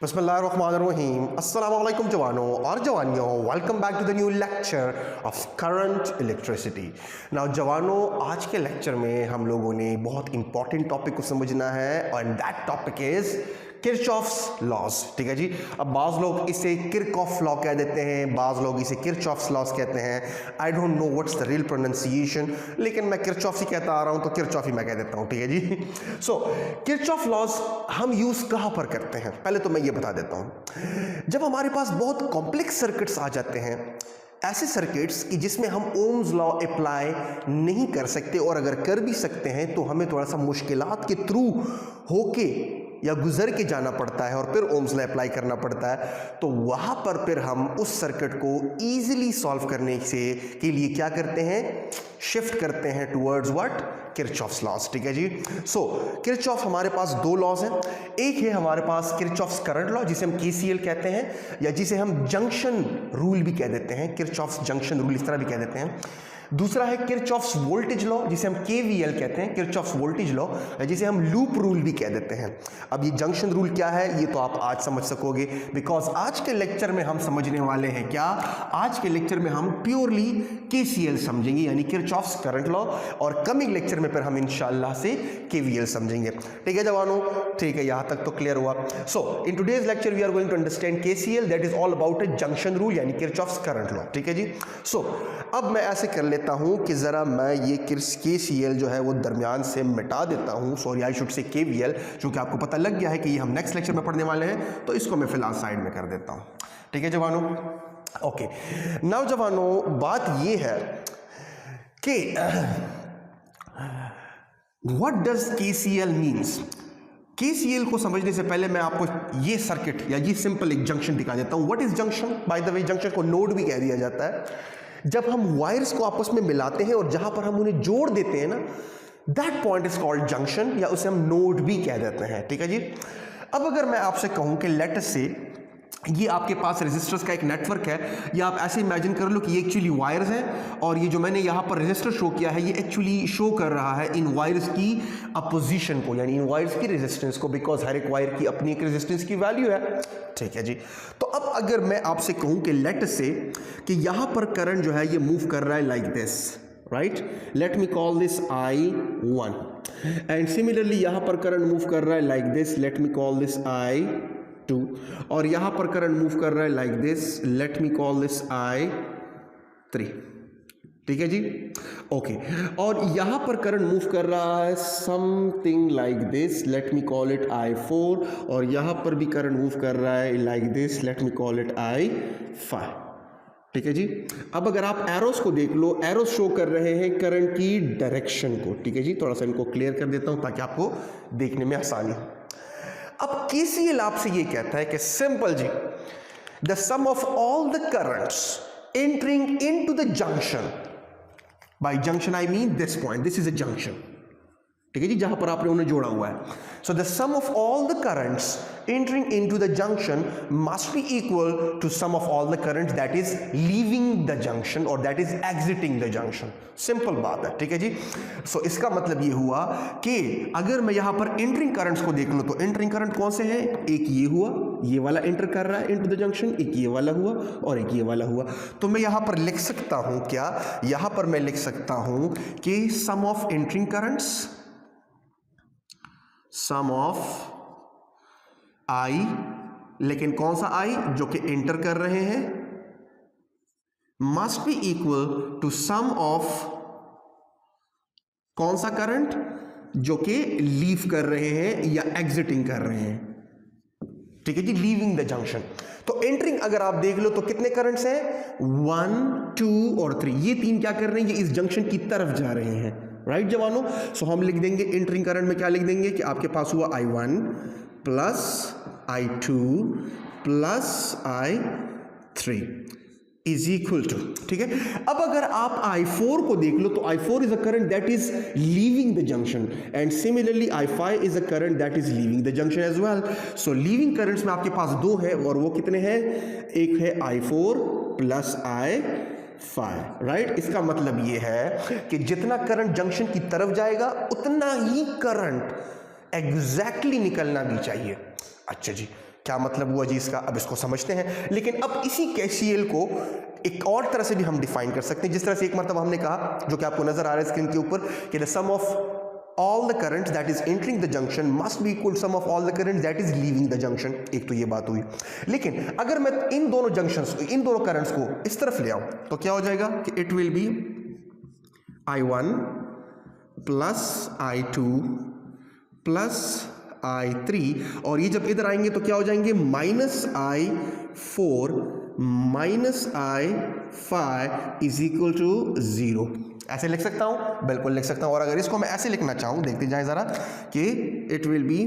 बिस्मिल्लाहिर्रहमानिर्रहीम। अस्सलामु अलैकुम जवानों और जवानियों, welcome back to the new lecture of current electricity. Now जवानों, आज के लेक्चर में हम लोगों ने बहुत इंपॉर्टेंट टॉपिक को समझना है and that topic is Kirchhoff's laws. ठीक है जी। अब बाज़ लोग इसे किरचॉफ लॉ कह देते हैं, बाज़ लोग इसे किरचॉफ्स लॉज कहते हैं। I don't know what's the real pronunciation, लेकिन मैं किरचॉफ ही कहता आ रहा हूं तो किरचॉफ ही मैं कह देता हूं। ठीक है जी। सो किरचॉफ लॉज हम यूज कहां पर करते हैं, पहले तो मैं ये बता देता हूं। जब हमारे पास बहुत कॉम्प्लेक्स सर्किट्स आ जाते हैं, ऐसे सर्किट्स कि जिसमें हम ओम्स लॉ अप्लाई नहीं कर सकते, और अगर कर भी सकते हैं तो हमें थोड़ा सा मुश्किलात के थ्रू होके या गुजर के जाना पड़ता है और फिर ओम्स लॉ अप्लाई करना पड़ता है, तो वहां पर फिर हम उस सर्किट को इजीली सॉल्व करने से के लिए क्या करते हैं, शिफ्ट करते हैं टुवर्ड्स व्हाट, किरचॉफ्स लॉज। ठीक है जी। सो किरचॉफ हमारे पास दो लॉज हैं। एक है हमारे पास किरचॉफ्स करंट लॉ, जिसे हम केसीएल कहते हैं, या जिसे हम जंक्शन रूल भी कह देते हैं, किरचॉफ्स जंक्शन रूल इस तरह भी कह देते हैं। दूसरा है किरचॉफ्स वोल्टेज लॉ, जिसे हम केवीएल कहते हैं, किरचॉफ्स वोल्टेज लॉ, जिसे हम लूप रूल भी कह देते हैं। अब ये जंक्शन रूल क्या है, ये तो आप आज समझ सकोगे, बिकॉज आज के लेक्चर में हम समझने वाले हैं क्या, आज के लेक्चर में हम प्योरली केसीएल समझेंगे, यानी किरचॉफ्स करंट लॉ, और कमिंग लेक्चर में फिर हम इंशाल्लाह से केवीएल समझेंगे। ठीक है जवानों, ठीक है, यहां तक तो क्लियर हुआ। So in today's lecture we are going to understand KCL, that is all about a junction rule, यानी किरचॉफ्स करंट लॉ। ठीक है जी। सो अब मैं ऐसे कर लेता हूं कि जरा मैं ये केसीएल जो है वो दरमियान से मिटा देता हूं, sorry I should say KVL, क्योंकि आपको पता लग गया है कि ये हम नेक्स्ट लेक्चर में पढ़ने वाले हैं, तो इसको मैं फिलहाल साइड में कर देता हूं। ठीक है जवानों, ओके। नाउ जवानों, बात ये है कि what does KCL means. KCL को समझने से पहले मैं आपको ये सर्किट या ये सिंपल एक जंक्शन दिखा देता हूं। What is junction? By the way, junction को नोड भी कह दिया जाता है। जब हम वायर्स को आपस में मिलाते हैं और जहां पर हम उन्हें जोड़ देते हैं ना, that point is called junction, या उसे हम नोड भी कह देते हैं। ठीक है जी। अब अगर मैं आपसे कहूं कि लेट अस से ये आपके पास रेजिस्टर्स का एक नेटवर्क है, या आप ऐसे इमेजिन कर लो कि ये एक्चुअली वायर्स हैं, और ये जो मैंने यहाँ पर रेजिस्टर शो किया है, ये एक्चुअली शो कर रहा है इन वायर्स की अपोजिशन को, यानी इन वायर्स की रेजिस्टेंस को, बिकॉज हर एक वायर की अपनी एक रेजिस्टेंस की वैल्यू है। ठीक है जी। तो अब अगर मैं आपसे कहूँ कि लेट से कि यहाँ पर करंट जो है ये मूव कर रहा है like this, right, let me call this I1, and similarly यहाँ पर करंट मूव कर रहा है like this, let me call this I2, और यहां पर करंट मूव कर रहा है like this, let me call this I3। ठीक है जी, ओके। और यहां पर करंट मूव कर रहा है something like this, let me call it I4, और यहां पर भी करंट मूव कर रहा है like this, let me call it I5। ठीक है जी। अब अगर आप एरोस को देख लो, एरोस शो कर रहे हैं करंट की डायरेक्शन को। ठीक है जी, थोड़ा सा इनको क्लियर कर देता हूं ताकि आपको देखने में आसानी हो। अब केसीएल आपसे ये कहता है कि सिंपल जी, the sum of all the currents entering into the junction, by junction I mean this point, this is a junction. ठीक है जी, जहां पर आपने उन्हें जोड़ा हुआ है। So the sum of all the currents entering into the junction must be equal to sum of all the currents that is leaving the junction और that is exiting the junction. Simple बात है। ठीक है जी। सो इसका मतलब ये हुआ कि अगर मैं यहां पर एंटरिंग करंट्स को देख लूं, तो एंटरिंग करंट कौन से हैं, एक ये हुआ, ये वाला एंटर कर रहा है इनटू द जंक्शन, एक ये वाला हुआ और एक ये वाला हुआ। तो मैं यहां पर लिख सकता हूं क्या, यहां पर मैं लिख सकता हूं कि sum of entering currents, sum of I, लेकिन कौन सा आई, जो कि एंटर कर रहे हैं, must be equal to sum of कौन सा करंट, जो कि लीव कर रहे हैं या एग्जिटिंग कर रहे हैं। ठीक है जी, लीविंग द जंक्शन। तो एंटरिंग अगर आप देख लो तो कितने करंट्स हैं, 1, 2 और 3। ये तीन क्या कर रहे हैं, ये इस जंक्शन की तरफ जा रहे हैं, राइट जवानों। सो हम लिख देंगे एंटरिंग करंट में क्या लिख देंगे कि आपके पास हुआ I1 plus I2 plus I3 is equal to, ठीक है। अब अगर आप I4 को देख लो तो I4 is a current that is leaving the junction, and similarly I5 is a current that is leaving the junction as well. So leaving currents में आपके पास दो है, और वो कितने हैं, एक है I4 प्लस I5, राइट। इसका मतलब ये है कि जितना करंट जंक्शन की तरफ जाएगा उतना ही करंट एग्जैक्टली निकलना भी चाहिए। अच्छा जी, क्या मतलब हुआ जी इसका, अब इसको समझते हैं। लेकिन अब इसी KCL को एक और तरह से भी हम डिफाइन कर सकते हैं, जिस तरह से एक मरतबा हमने कहा, जो कि आपको नजर आ रहा है स्क्रीन के ऊपर, कि the sum of all the currents that is entering the junction must be equal to sum of all the currents that is leaving the junction। एक तो ये बात हुई। लेकिन अगर मैं इन दोनों जंक्शंस, इन दोनों करंट्स को इस तरफ ले आऊं तो क्या हो जाएगा कि it will be I1 plus I2 plus I3, और ये जब इधर आएंगे तो क्या हो जाएंगे -I4 minus I5 is equal to 0। ऐसे लिख सकता हूं, बिल्कुल लिख सकता हूं। और अगर इसको मैं ऐसे लिखना चाहूं, देखते जाएं जरा, कि it will be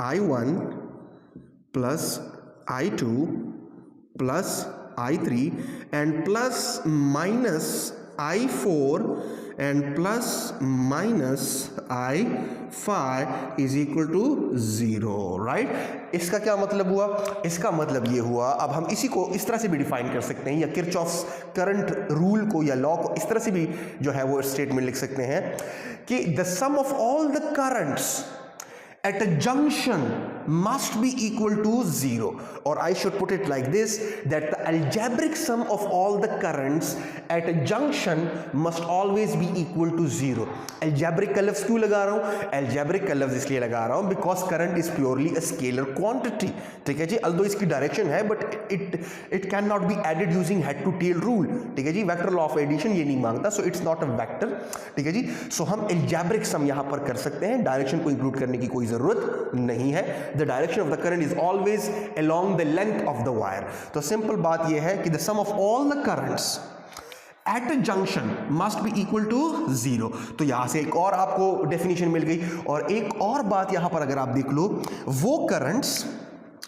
I1 plus I2 plus I3 and plus minus I4 and plus minus I5 is equal to 0, right. इसका क्या मतलब हुआ? इसका मतलब ये हुआ, अब हम इसी को इस तरह से भी डिफाइन कर सकते हैं, या किरचॉफ्स करंट रूल को या लॉ को इस तरह से भी जो है वो स्टेटमेंट लिख सकते हैं कि the sum of all the currents at a junction must be equal to 0, or I should put it like this, that the algebraic sum of all the currents at a junction must always be equal to 0। algebraic का लफ्ज़ क्यों लगा रहा हूँ? algebraic का लफ्ज़ इसलिए लगा रहा हूँ because current is purely a scalar quantity, ठीक है जी। although इसकी डायरेक्शन है but it cannot be added using head to tail rule, ठीक है जी। वेक्टर लॉ ऑफ एडिशन ये नहीं मांगता, so it's not a vector, ठीक है जी। so हम algebraic sum यहाँ पर कर सकते हैं, डायरेक्शन को इंक्लूड करने की कोई जरूरत नहीं है। The direction of the current is always along the length of the wire. तो सिंपल बात यह है कि the sum of all the currents at a junction must be equal to 0। तो यहां से एक और आपको डेफिनेशन मिल गई। और एक और बात यहां पर अगर आप देख लो, वो करंट्स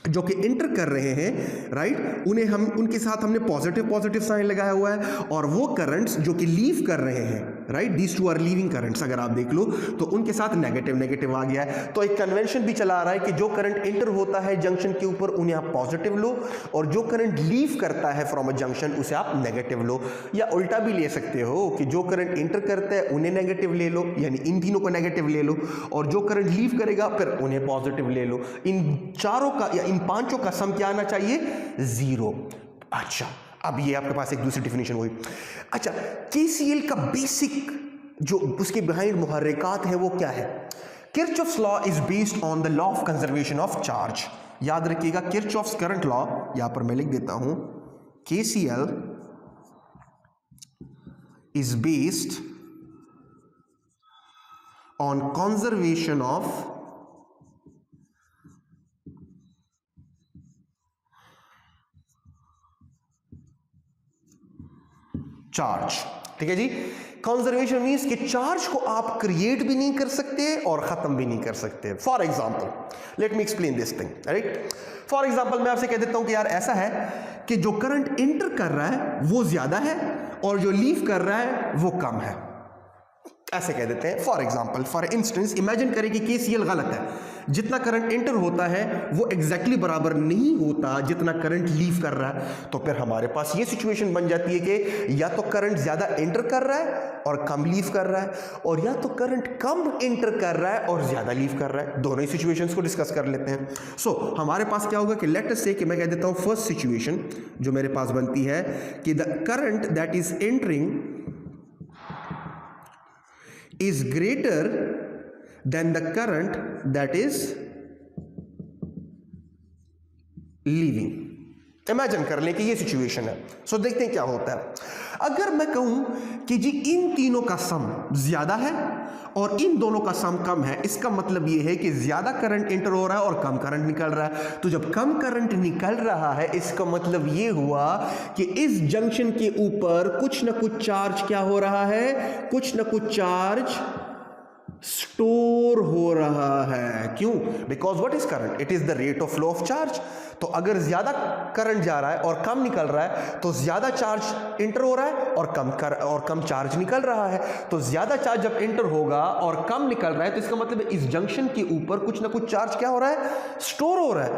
जो कि इंटर कर रहे हैं, राइट, उन्हें हम, उनके साथ हमने पॉजिटिव साइन लगाया हुआ है, और वो करंट्स जो कि लीव कर रहे हैं, right, these two are leaving currents, अगर आप देख लो तो उनके साथ नेगेटिव आ गया है। तो एक कन्वेंशन भी चला आ रहा है कि जो करंट इंटर होता है जंक्शन के ऊपर उन्हें आप पॉजिटिव लो, और जो करंट लीव करता है फ्रॉम अ जंक्शन उसे आप नेगेटिव लो। या उल्टा भी ले सकते हो कि जो करंट इंटर करता है उन्हें नेगेटिव ले लो, यानी इन तीनों को नेगेटिव ले लो, और जो करंट लीव करेगा फिर उन्हें पॉजिटिव ले लो। इन चारों का या इन पांचों का सम क्या आना चाहिए? 0। अच्छा, अब ये आपके पास एक दूसरी डेफिनेशन हुई। अच्छा, KCL का बेसिक जो उसके बिहाइंड मुहर्रिकात है वो क्या है? Kirchhoff's law is based on the law of conservation of charge. याद रखिएगा, किरचॉफ्स करंट लॉ, यहां पर मैं लिख देता हूं, KCL is based on conservation of charge, ठीक है जी। कंजर्वेशन मींस कि चार्ज को आप क्रिएट भी नहीं कर सकते और खत्म भी नहीं कर सकते। For example, let me explain this thing, right. For example, मैं आपसे कह देता हूं कि यार ऐसा है कि जो करंट इंटर कर रहा है वो ज्यादा है और जो लीव कर रहा है वो कम है, ऐसे कह देते हैं। For example, for instance, imagine करें कि KCL गलत है। जितना करंट एंटर होता है वो एग्जैक्टली बराबर नहीं होता जितना करंट लीव कर रहा है। तो फिर हमारे पास ये सिचुएशन बन जाती है कि या तो करंट ज्यादा एंटर कर रहा है और कम लीव कर रहा है, और या तो करंट कम एंटर कर रहा है और ज्यादा लीव कर रहा है। दोनों ही सिचुएशंस को डिस्कस कर लेते हैं। सो हमारे पास क्या होगा कि लेट अस से कि मैं कह देता हूं फर्स्ट सिचुएशन जो मेरे पास बनती है कि the current that is entering is greater than the current that is leaving। Imagine कर लें कि ये सिचुएशन है। सो देखते हैं क्या होता है। अगर मैं कहूं कि जी इन तीनों का सम ज्यादा है और इन दोनों का सम कम है, इसका मतलब ये है कि ज्यादा करंट एंटर हो रहा है और कम करंट निकल रहा है। तो जब कम करंट निकल रहा है, इसका मतलब ये हुआ कि इस जंक्शन के ऊपर कुछ ना कुछ चार्ज क्या हो रहा है, कुछ ना कुछ चार्ज स्टोर हो रहा है। क्यों? Because what is current? It is the rate of flow of charge. तो अगर ज्यादा करंट जा रहा है और कम निकल रहा है तो ज्यादा चार्ज इंटर हो रहा है और कम चार्ज निकल रहा है। तो ज्यादा चार्ज जब इंटर होगा और कम निकल रहा है तो इसका मतलब इस जंक्शन के ऊपर कुछ ना कुछ चार्ज क्या हो रहा है? स्टोर हो रहा है।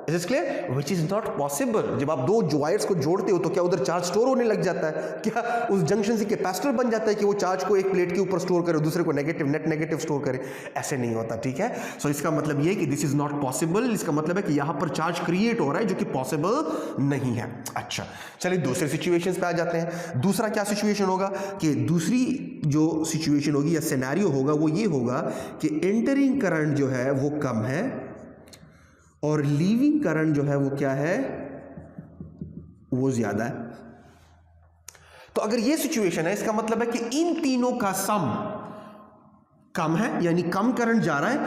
Is it clear? Which is not possible. जब आप दो वायर्स को जोड़ते हो तो क्या उधर चार्ज स्टोर होने लग जाता है? क्या उस जंक्शन से कैपेसिटर बन जाता है कि वो चार्ज को एक प्लेट के ऊपर स्टोर करे, दूसरे को नेगेटिव नेट नेगेटिव स्टोर करे? ऐसे नहीं होता, ठीक है। सो इसका मतलब ये कि दिस इज नॉट पॉसिबल। इसका मतलब है कि यहां पर चार्ज क्रिएट हो रहा है जो कि पॉसिबल नहीं है। अच्छा, चलिए दूसरे सिचुएशंस पे आ जाते हैं। दूसरा क्या सिचुएशन होगा कि दूसरी जो सिचुएशन होगी या सिनेरियो होगा वो ये होगा कि एंटरिंग करंट जो है वो कम है और लीविंग करंट जो है वो क्या है, वो ज्यादा है। तो अगर ये सिचुएशन है, इसका मतलब है कि इन तीनों का सम कम है, यानी कम करंट जा रहा है,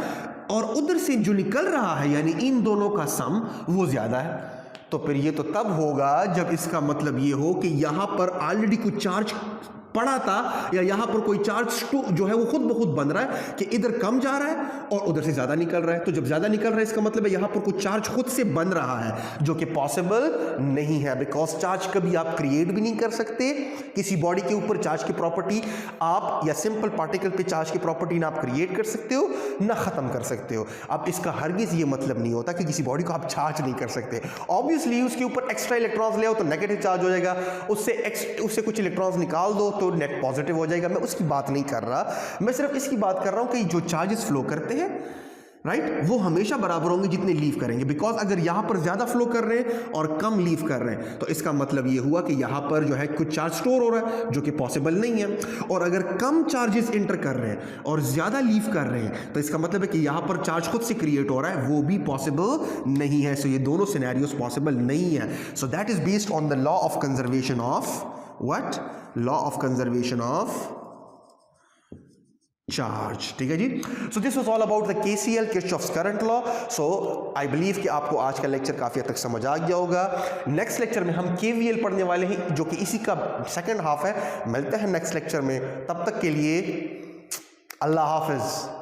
और उधर से जो निकल रहा है यानी इन दोनों का सम वो ज्यादा है। तो फिर ये तो तब होगा जब इसका मतलब ये हो कि यहां पर ऑलरेडी कुछ चार्ज पड़ा था या यहां पर कोई चार्ज जो है वो खुद ब खुद बन रहा है कि इधर कम जा रहा है और उधर से ज्यादा निकल रहा है। तो जब ज्यादा निकल रहा है इसका मतलब है यहां पर कुछ चार्ज खुद से बन रहा है जो कि पॉसिबल नहीं है, बिकॉज चार्ज कभी आप क्रिएट भी नहीं कर सकते। किसी बॉडी के ऊपर चार्ज की प्रॉपर्टी आप या सिंपल पार्टिकल पे चार्ज की प्रॉपर्टी ना आप क्रिएट कर सकते हो ना खत्म कर सकते हो। अब इसका हरगिज ये मतलब नहीं होता कि किसी बॉडी को आप चार्ज नहीं कर सकते। ऑब्वियसली उसके ऊपर एक्स्ट्रा इलेक्ट्रॉन्स ले आओ तो नेगेटिव चार्ज हो जाएगा, उससे कुछ इलेक्ट्रॉन्स निकाल दो तो नेट पॉजिटिव हो जाएगा। मैं उसकी बात नहीं कर रहा, मैं सिर्फ इसकी बात कर रहा हूं कि जो चार्जेस फ्लो करते हैं राइट, वो हमेशा बराबर होंगे जितने लीव करेंगे। बिकॉज अगर यहां पर ज्यादा फ्लो कर रहे हैं और कम लीव कर रहे हैं तो इसका मतलब ये हुआ कि यहां पर जो है कुछ चार्ज स्टोर हो रहा है जो कि पॉसिबल नहीं है। और अगर कम चार्जेस इंटर कर रहे हैं और ज्यादा लीव कर रहे हैं तो इसका मतलब है कि यहां पर चार्ज खुद से क्रिएट हो रहा है, वो भी पॉसिबल नहीं है। सो ये दोनों सिनेरियोस पॉसिबल नहीं है। So that is based on the law of conservation of what? Law of conservation of charge, ठीक है जी। So this was all about the KCL, Kirchhoff's current law. So I believe कि आपको आज का lecture काफी हद तक समझ आ गया होगा। नेक्स्ट लेक्चर में हम केवीएल पढ़ने वाले हैं जो कि इसी का सेकंड हाफ है। मिलते हैं नेक्स्ट लेक्चर में, तब तक के लिए अल्लाह हाफिज।